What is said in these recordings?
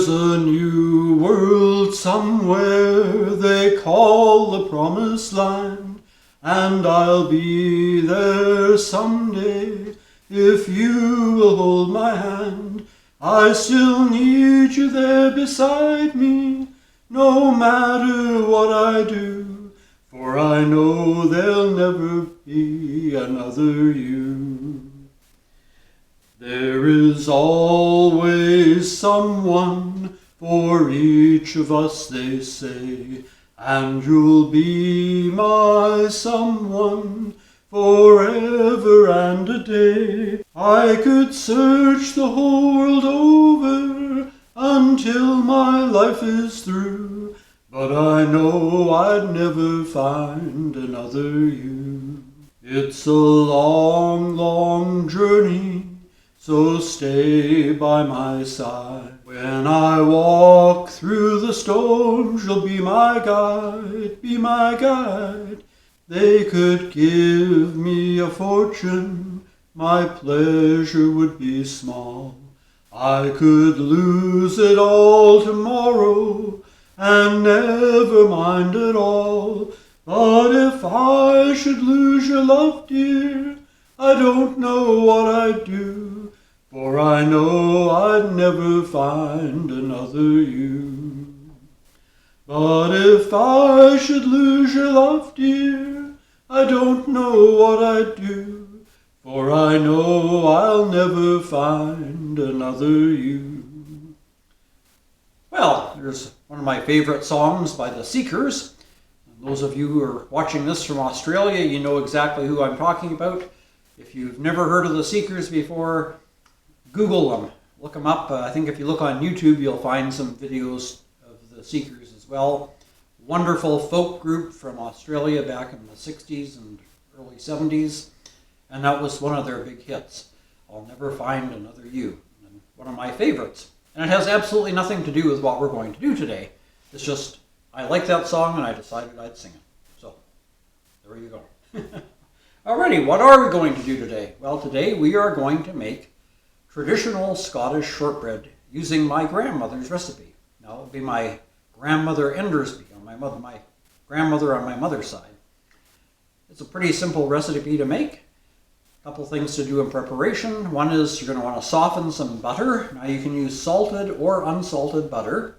There's a new world somewhere they call the Promised Land, and I'll be there someday if you will hold my hand. I still need you there beside me, no matter what I do, for I know there'll never be another you. There is always someone for each of us, they say, and you'll be my someone forever and a day. I could search the whole world over until my life is through, but I know I'd never find another you. It's a long, long journey, so stay by my side. When I walk through the storms, you'll be my guide, be my guide. They could give me a fortune, my pleasure would be small. I could lose it all tomorrow and never mind at all. But if I should lose your love, dear, I don't know what I'd do, for I know I'd never find another you. But if I should lose your love, dear, I don't know what I'd do, for I know I'll never find another you. Well, there's one of my favorite songs by the Seekers. And those of you who are watching this from Australia, you know exactly who I'm talking about. If you've never heard of the Seekers before, Google them. Look them up. I think if you look on YouTube, you'll find some videos of the Seekers as well. Wonderful folk group from Australia back in the 60s and early 70s. And that was one of their big hits, I'll Never Find Another You. And one of my favorites. And it has absolutely nothing to do with what we're going to do today. It's just, I like that song and I decided I'd sing it. So, there you go. Alrighty, what are we going to do today? Well, today we are going to make traditional Scottish shortbread using my grandmother's recipe. Now, it would be my grandmother Endersby, my grandmother on my mother's side. It's a pretty simple recipe to make. A couple things to do in preparation. One is you're going to want to soften some butter. Now you can use salted or unsalted butter.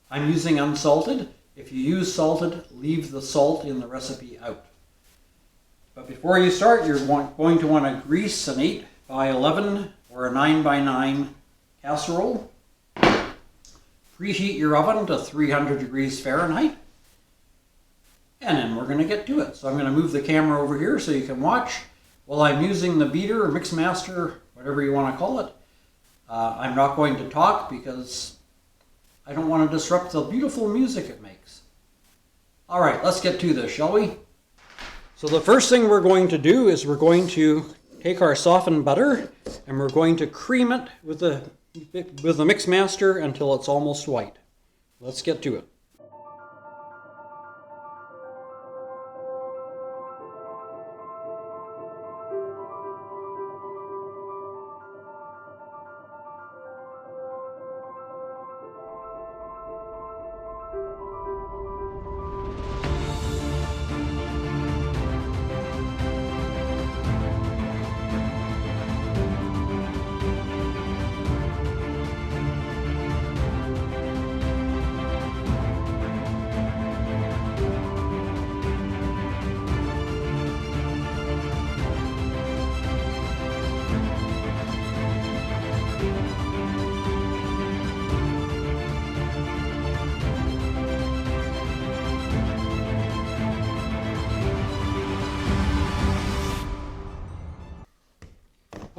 I'm using unsalted. If you use salted, leave the salt in the recipe out. But before you start, you're going to want to grease an 8 by 11 or a 9 by 9 casserole. Preheat your oven to 300 degrees Fahrenheit. And then we're going to get to it. So I'm going to move the camera over here so you can watch. While I'm using the beater or mixmaster, whatever you want to call it, I'm not going to talk because I don't want to disrupt the beautiful music it makes. All right, let's get to this, shall we? So the first thing we're going to do is we're going to take our softened butter and we're going to cream it with the mixmaster until it's almost white. Let's get to it.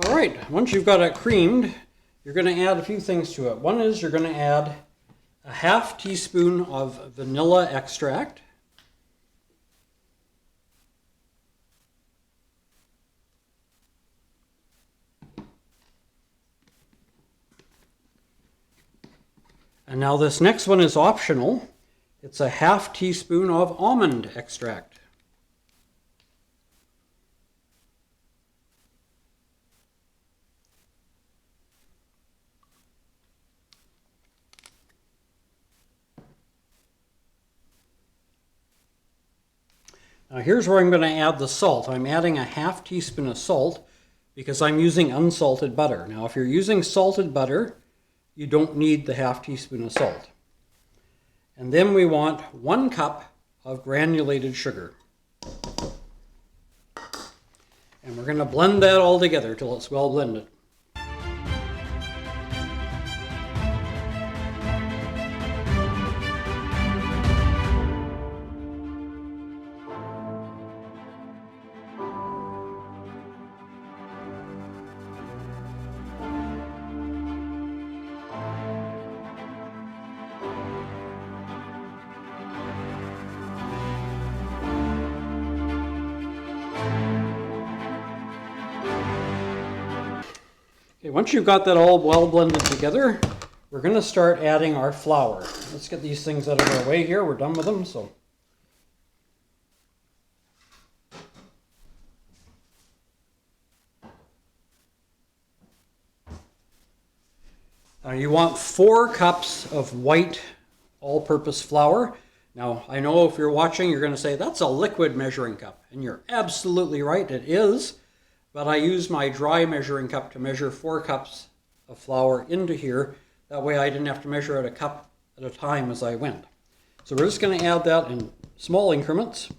All right, once you've got it creamed, you're going to add a few things to it. One is you're going to add a half teaspoon of vanilla extract. And now this next one is optional. It's a half teaspoon of almond extract. Now here's where I'm going to add the salt. I'm adding a half teaspoon of salt because I'm using unsalted butter. Now if you're using salted butter, you don't need the half teaspoon of salt. And then we want 1 cup of granulated sugar. And we're going to blend that all together till it's well blended. Okay, once you've got that all well blended together, we're going to start adding our flour. Let's get these things out of our way here. We're done with them. Now you want 4 cups of white all-purpose flour. Now I know if you're watching, you're going to say, that's a liquid measuring cup. And you're absolutely right, it is. But I use my dry measuring cup to measure 4 cups of flour into here. That way I didn't have to measure out a cup at a time as I went. So we're just going to add that in small increments.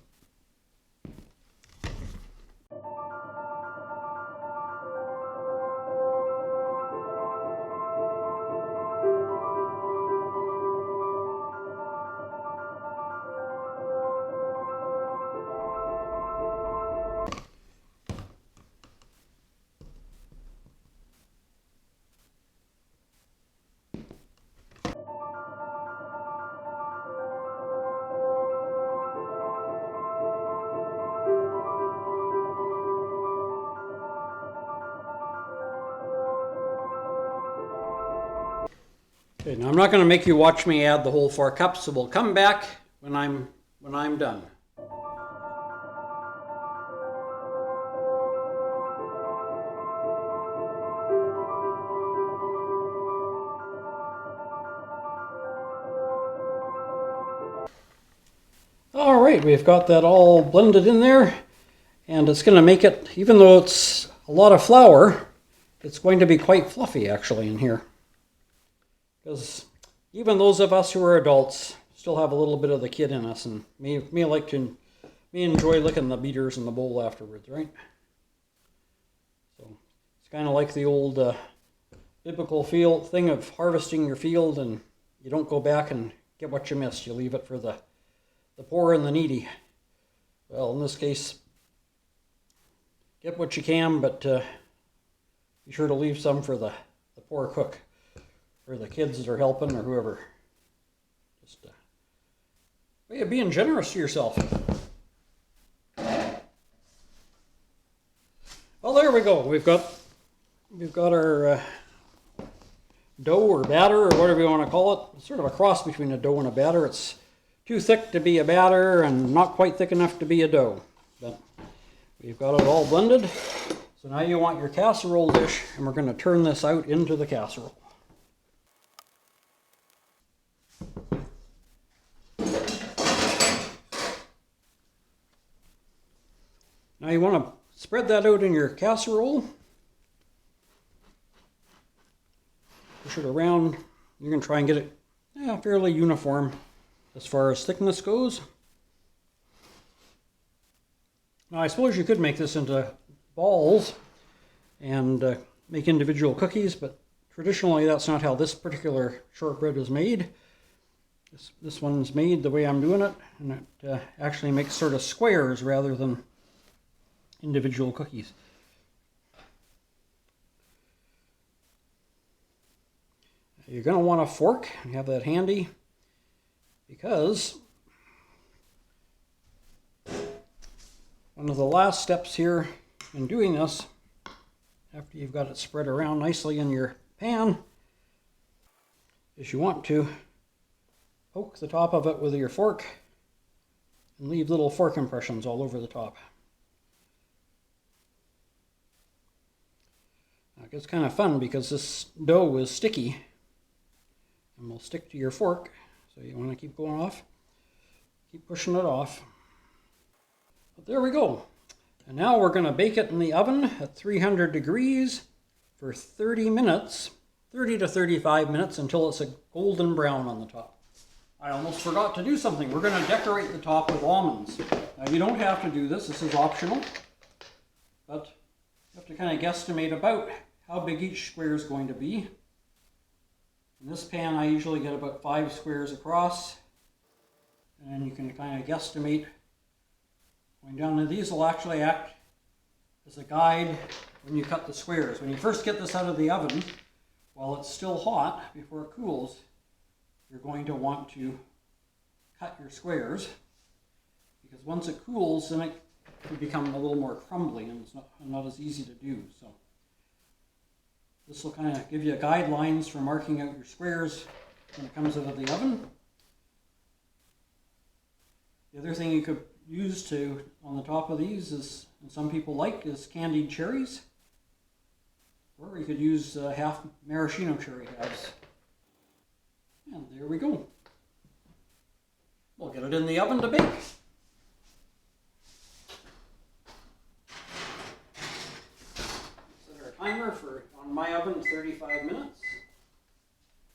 Okay, now I'm not going to make you watch me add the whole 4 cups, so we'll come back when I'm done. All right, we've got that all blended in there, and it's going to make it, even though it's a lot of flour, it's going to be quite fluffy actually in here. Because even those of us who are adults still have a little bit of the kid in us, and me enjoy licking the beaters in the bowl afterwards, right? So it's kind of like the old biblical thing of harvesting your field, and you don't go back and get what you missed. You leave it for the poor and the needy. Well, in this case, get what you can, but be sure to leave some for the poor cook, or the kids that are helping, or whoever. Just way of being generous to yourself. Well, there we go. We've got our dough or batter, or whatever you want to call it. It's sort of a cross between a dough and a batter. It's too thick to be a batter and not quite thick enough to be a dough. But we've got it all blended. So now you want your casserole dish, and we're going to turn this out into the casserole. Now you want to spread that out in your casserole. Push it around. You're going to try and get it fairly uniform as far as thickness goes. Now I suppose you could make this into balls and make individual cookies, but traditionally that's not how this particular shortbread is made. This one's made the way I'm doing it, and it actually makes sort of squares rather than individual cookies. You're going to want a fork and have that handy, because one of the last steps here in doing this, after you've got it spread around nicely in your pan, is you want to poke the top of it with your fork and leave little fork impressions all over the top. Now it gets kind of fun because this dough is sticky and will stick to your fork, so you want to keep going off, keep pushing it off. But there we go. And now we're going to bake it in the oven at 300 degrees for 30 minutes, 30 to 35 minutes until it's a golden brown on the top. I almost forgot to do something. We're going to decorate the top with almonds. Now you don't have to do this, this is optional, but you have to kind of guesstimate about how big each square is going to be. In this pan I usually get about 5 squares across, and then you can kind of guesstimate going down. And these will actually act as a guide when you cut the squares. When you first get this out of the oven, while it's still hot before it cools, you're going to want to cut your squares, because once it cools then it can become a little more crumbly and it's not as easy to do. So this will kind of give you guidelines for marking out your squares when it comes out of the oven. The other thing you could use to on the top of these is, and some people like, is candied cherries, or you could use half maraschino cherry halves. And there we go. We'll get it in the oven to bake. Set our timer for, on my oven, 35 minutes.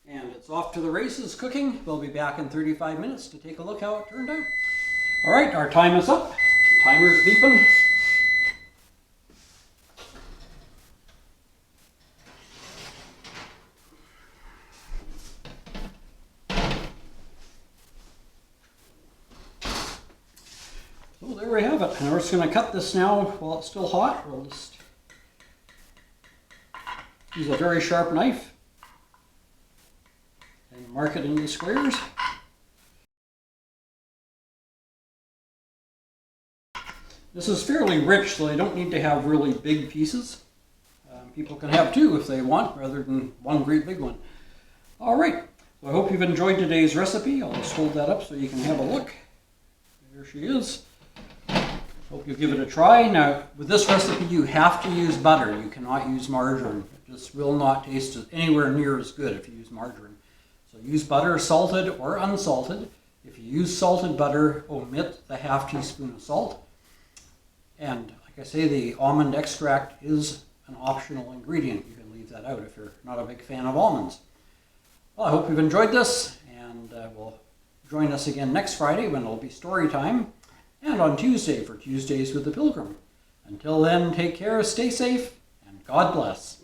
And it's off to the races cooking. We'll be back in 35 minutes to take a look how it turned out. All right, our time is up. Timer's beeping. So there we have it. And we're just going to cut this now while it's still hot. We'll just use a very sharp knife and mark it into squares. This is fairly rich, so they don't need to have really big pieces. People can have 2 if they want, rather than one great big one. All right, so I hope you've enjoyed today's recipe. I'll just hold that up so you can have a look. There she is. Hope you give it a try. Now, with this recipe, you have to use butter. You cannot use margarine. It just will not taste anywhere near as good if you use margarine. So use butter, salted or unsalted. If you use salted butter, omit the ½ teaspoon of salt. And like I say, the almond extract is an optional ingredient. You can leave that out if you're not a big fan of almonds. Well, I hope you've enjoyed this, and we'll join us again next Friday when it'll be story time, and on Tuesday for Tuesdays with the Pilgrim. Until then, take care, stay safe, and God bless.